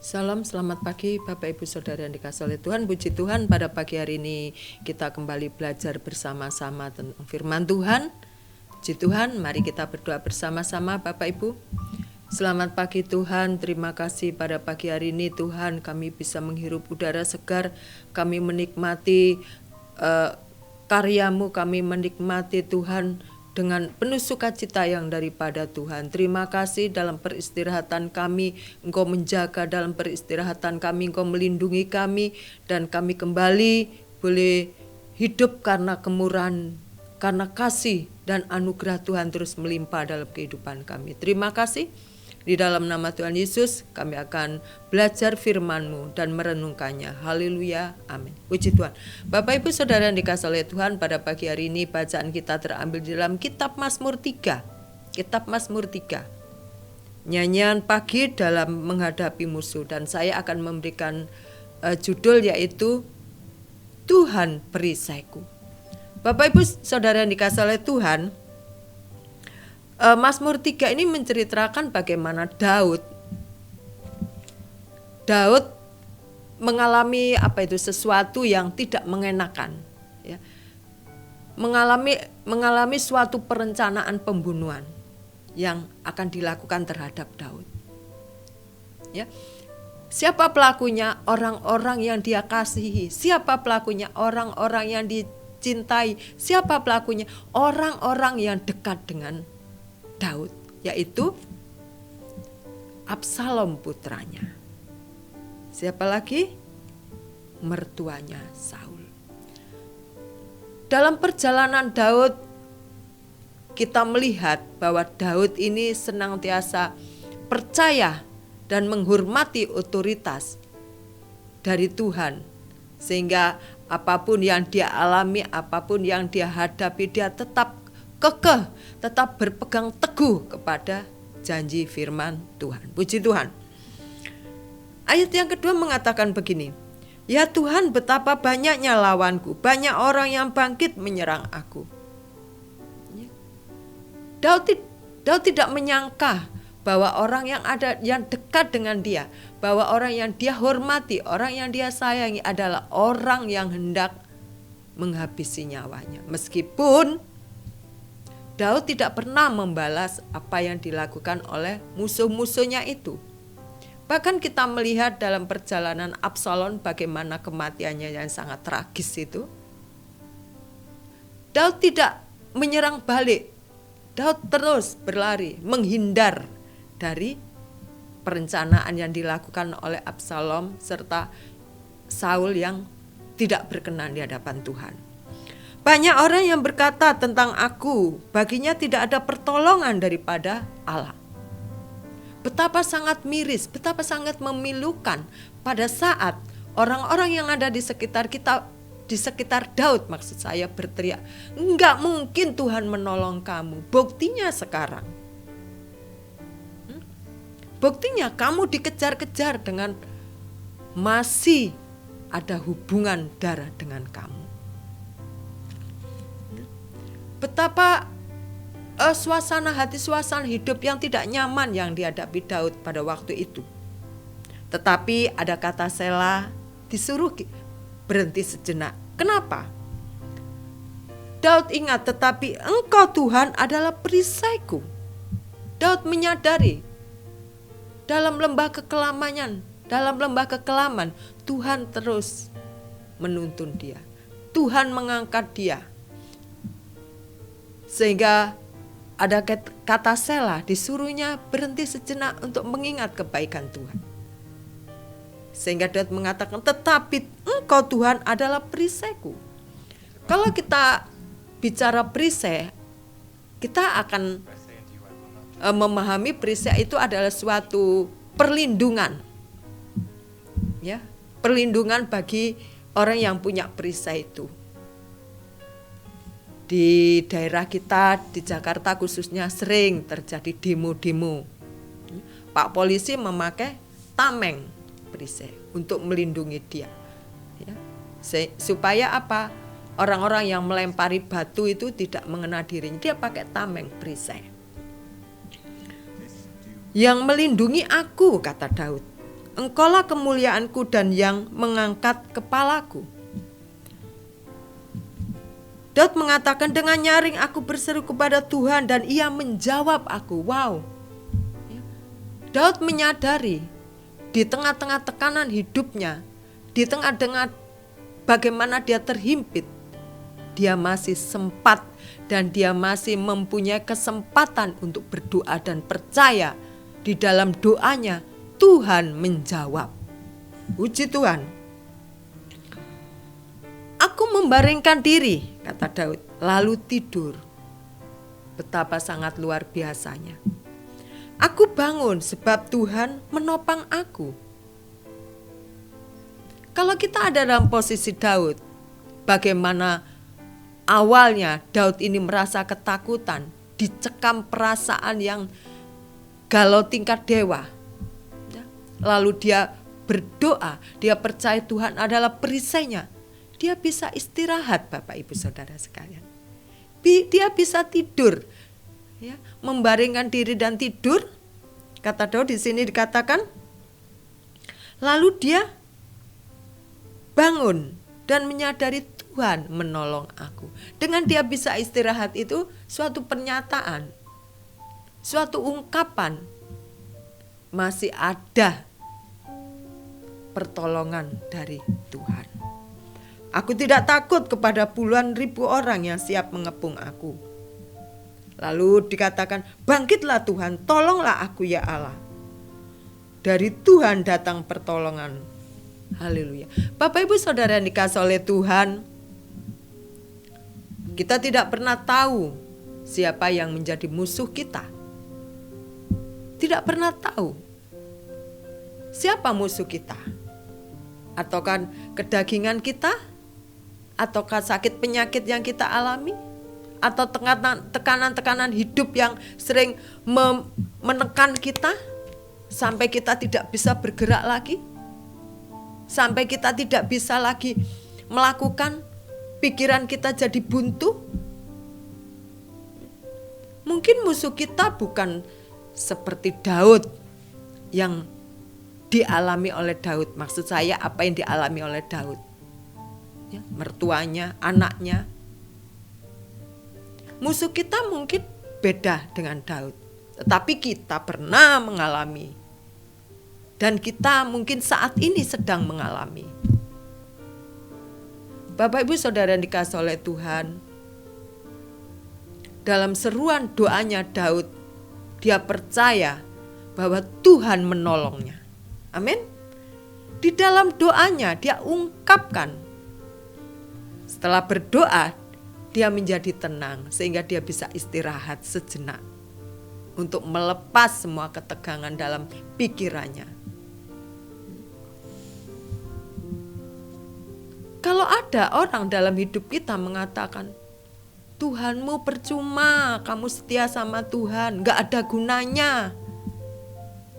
Salam, selamat pagi Bapak Ibu Saudara yang dikasihi oleh Tuhan. Puji Tuhan, pada pagi hari ini kita kembali belajar bersama-sama tentang firman Tuhan. Puji Tuhan, mari kita berdoa bersama-sama Bapak Ibu. Selamat pagi Tuhan, terima kasih pada pagi hari ini Tuhan kami bisa menghirup udara segar, kami menikmati karya-Mu, kami menikmati Tuhan dengan penuh sukacita yang daripada Tuhan. Terima kasih dalam peristirahatan kami, Engkau menjaga dalam peristirahatan kami, Engkau melindungi kami, dan kami kembali boleh hidup karena kemurahan, karena kasih dan anugerah Tuhan terus melimpah dalam kehidupan kami. Terima kasih. Di dalam nama Tuhan Yesus kami akan belajar firman-Mu dan merenungkannya. Haleluya, amin. Puji Tuhan. Bapak Ibu Saudara yang dikasihi oleh Tuhan, pada pagi hari ini bacaan kita terambil di dalam kitab Mazmur 3. Kitab Mazmur 3. Nyanyian pagi dalam menghadapi musuh, dan saya akan memberikan judul yaitu Tuhan perisaiku. Bapak Ibu Saudara yang dikasihi oleh Tuhan, Mazmur 3 ini menceritakan bagaimana Daud mengalami sesuatu yang tidak mengenakan, ya. Mengalami suatu perencanaan pembunuhan yang akan dilakukan terhadap Daud. Ya. Siapa pelakunya? Orang-orang yang dia kasihi. Siapa pelakunya? Orang-orang yang dicintai. Siapa pelakunya? Orang-orang yang dekat dengan Daud, yaitu Absalom putranya. Siapa lagi? Mertuanya Saul. Dalam perjalanan Daud, kita melihat bahwa Daud ini senantiasa percaya dan menghormati otoritas dari Tuhan, sehingga apapun yang dia alami, apapun yang dia hadapi, dia tetap kekeh, tetap berpegang teguh kepada janji firman Tuhan. Puji Tuhan. Ayat yang kedua mengatakan begini, ya Tuhan, betapa banyaknya lawanku, banyak orang yang bangkit menyerang aku. Daud tidak menyangka bahwa orang yang dekat dengan dia, bahwa orang yang dia hormati, orang yang dia sayangi adalah orang yang hendak menghabisi nyawanya. Meskipun Daud tidak pernah membalas apa yang dilakukan oleh musuh-musuhnya itu. Bahkan kita melihat dalam perjalanan Absalom bagaimana kematiannya yang sangat tragis itu. Daud tidak menyerang balik. Daud terus berlari, menghindar dari perencanaan yang dilakukan oleh Absalom serta Saul yang tidak berkenan di hadapan Tuhan. Banyak orang yang berkata tentang aku, baginya tidak ada pertolongan daripada Allah. Betapa sangat miris, betapa sangat memilukan pada saat orang-orang yang ada di sekitar kita, di sekitar Daud maksud saya, berteriak, enggak mungkin Tuhan menolong kamu. Buktinya sekarang. Buktinya kamu dikejar-kejar dengan masih ada hubungan darah dengan kamu. Betapa suasana hati, suasana hidup yang tidak nyaman yang dihadapi Daud pada waktu itu. Tetapi ada kata sela, disuruh berhenti sejenak. Kenapa? Daud ingat, tetapi Engkau Tuhan adalah perisaiku. Daud menyadari dalam lembah kekelaman, Tuhan terus menuntun dia. Tuhan mengangkat dia. Sehingga ada kata sela, disuruhnya berhenti sejenak untuk mengingat kebaikan Tuhan. Sehingga Daud mengatakan, tetapi Engkau Tuhan adalah perisaiku. Kalau kita bicara perisai, kita akan memahami perisai itu adalah suatu perlindungan. Ya, perlindungan bagi orang yang punya perisai itu. Di daerah kita, di Jakarta khususnya, sering terjadi demo-demo. Pak polisi memakai tameng perisai untuk melindungi dia. Ya. Supaya apa? Orang-orang yang melempari batu itu tidak mengena dirinya. Dia pakai tameng perisai. Yang melindungi aku, kata Daud. Engkaulah kemuliaanku dan yang mengangkat kepalaku. Daud mengatakan, dengan nyaring aku berseru kepada Tuhan dan ia menjawab aku. Wow. Daud menyadari di tengah-tengah tekanan hidupnya, di tengah-tengah bagaimana dia terhimpit, dia masih sempat dan dia masih mempunyai kesempatan untuk berdoa dan percaya di dalam doanya Tuhan menjawab. Puji Tuhan. Aku membaringkan diri, kata Daud, lalu tidur. Betapa sangat luar biasanya. Aku bangun sebab Tuhan menopang aku. Kalau kita ada dalam posisi Daud, bagaimana awalnya Daud ini merasa ketakutan, dicekam perasaan yang galau tingkat dewa. Lalu dia berdoa, dia percaya Tuhan adalah perisainya. Dia bisa istirahat, Bapak Ibu Saudara sekalian. Dia bisa tidur, ya, membaringkan diri dan tidur. Kata Daud di sini dikatakan, lalu dia bangun dan menyadari Tuhan menolong aku. Dengan dia bisa istirahat itu suatu pernyataan, suatu ungkapan, masih ada pertolongan dari Tuhan. Aku tidak takut kepada puluhan ribu orang yang siap mengepung aku. Lalu dikatakan, bangkitlah Tuhan, tolonglah aku ya Allah. Dari Tuhan datang pertolongan. Haleluya. Bapak Ibu Saudara yang dikasihi oleh Tuhan, kita tidak pernah tahu siapa yang menjadi musuh kita. Tidak pernah tahu siapa musuh kita. Ataukah kedagingan kita? Ataukah sakit penyakit yang kita alami? Atau tekanan-tekanan hidup yang sering menekan kita sampai kita tidak bisa bergerak lagi, sampai kita tidak bisa lagi melakukan, pikiran kita jadi buntu. Mungkin musuh kita bukan seperti Daud yang dialami oleh Daud. Maksud saya apa yang dialami oleh Daud, ya, mertuanya, anaknya. Musuh kita mungkin beda dengan Daud, tetapi kita pernah mengalami, dan kita mungkin saat ini sedang mengalami. Bapak Ibu Saudara yang dikasihi oleh Tuhan, dalam seruan doanya Daud, dia percaya bahwa Tuhan menolongnya. Amin. Di dalam doanya dia ungkapkan, setelah berdoa dia menjadi tenang sehingga dia bisa istirahat sejenak untuk melepas semua ketegangan dalam pikirannya. Kalau ada orang dalam hidup kita mengatakan, Tuhanmu percuma, kamu setia sama Tuhan, gak ada gunanya.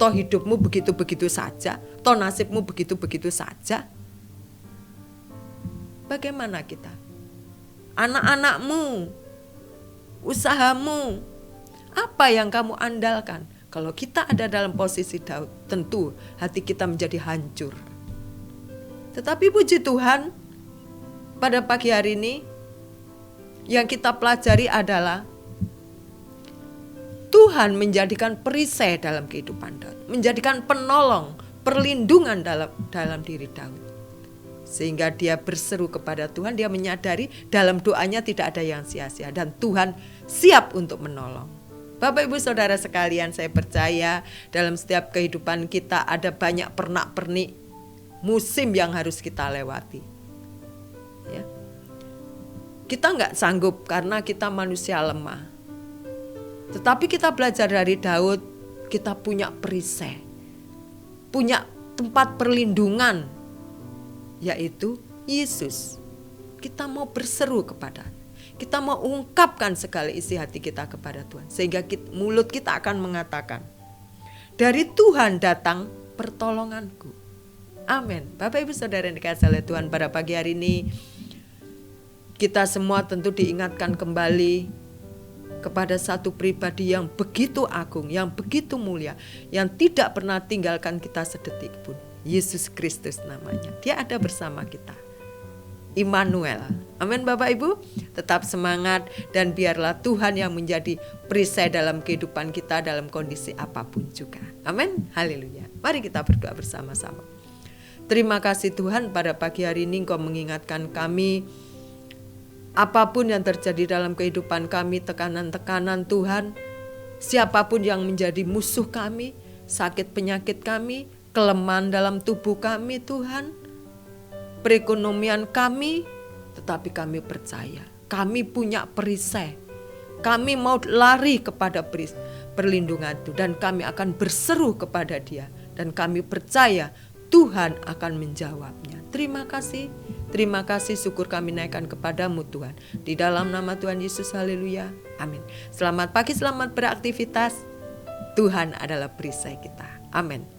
Toh hidupmu begitu-begitu saja, toh nasibmu begitu-begitu saja. Bagaimana kita? Anak-anakmu, usahamu, apa yang kamu andalkan? Kalau kita ada dalam posisi Daud, tentu hati kita menjadi hancur. Tetapi puji Tuhan, pada pagi hari ini yang kita pelajari adalah Tuhan menjadikan perisai dalam kehidupan Daud, menjadikan penolong, perlindungan dalam diri Daud. Sehingga dia berseru kepada Tuhan, dia menyadari dalam doanya tidak ada yang sia-sia dan Tuhan siap untuk menolong. Bapak Ibu Saudara sekalian, saya percaya dalam setiap kehidupan kita ada banyak pernak-pernik musim yang harus kita lewati. Ya. Kita nggak sanggup karena kita manusia lemah. Tetapi kita belajar dari Daud, kita punya perisai, punya tempat perlindungan, yaitu Yesus. Kita mau berseru kepada, kita mau ungkapkan segala isi hati kita kepada Tuhan, sehingga mulut kita akan mengatakan, dari Tuhan datang pertolonganku. Amin. Bapak Ibu Saudara yang dikasihi oleh Tuhan, pada pagi hari ini kita semua tentu diingatkan kembali kepada satu pribadi yang begitu agung, yang begitu mulia, yang tidak pernah tinggalkan kita sedetik pun. Yesus Kristus namanya. Dia ada bersama kita. Immanuel. Amin Bapak Ibu. Tetap semangat dan biarlah Tuhan yang menjadi perisai dalam kehidupan kita dalam kondisi apapun juga. Amin. Haleluya. Mari kita berdoa bersama-sama. Terima kasih Tuhan, pada pagi hari ini Engkau mengingatkan kami, apapun yang terjadi dalam kehidupan kami, tekanan-tekanan Tuhan, siapapun yang menjadi musuh kami, sakit penyakit kami, kelemahan dalam tubuh kami Tuhan, perekonomian kami, tetapi kami percaya, kami punya perisai. Kami mau lari kepada perlindungan itu dan kami akan berseru kepada Dia. Dan kami percaya Tuhan akan menjawabnya. Terima kasih, syukur kami naikkan kepadamu Tuhan. Di dalam nama Tuhan Yesus, haleluya, amin. Selamat pagi, selamat beraktivitas. Tuhan adalah perisai kita, amin.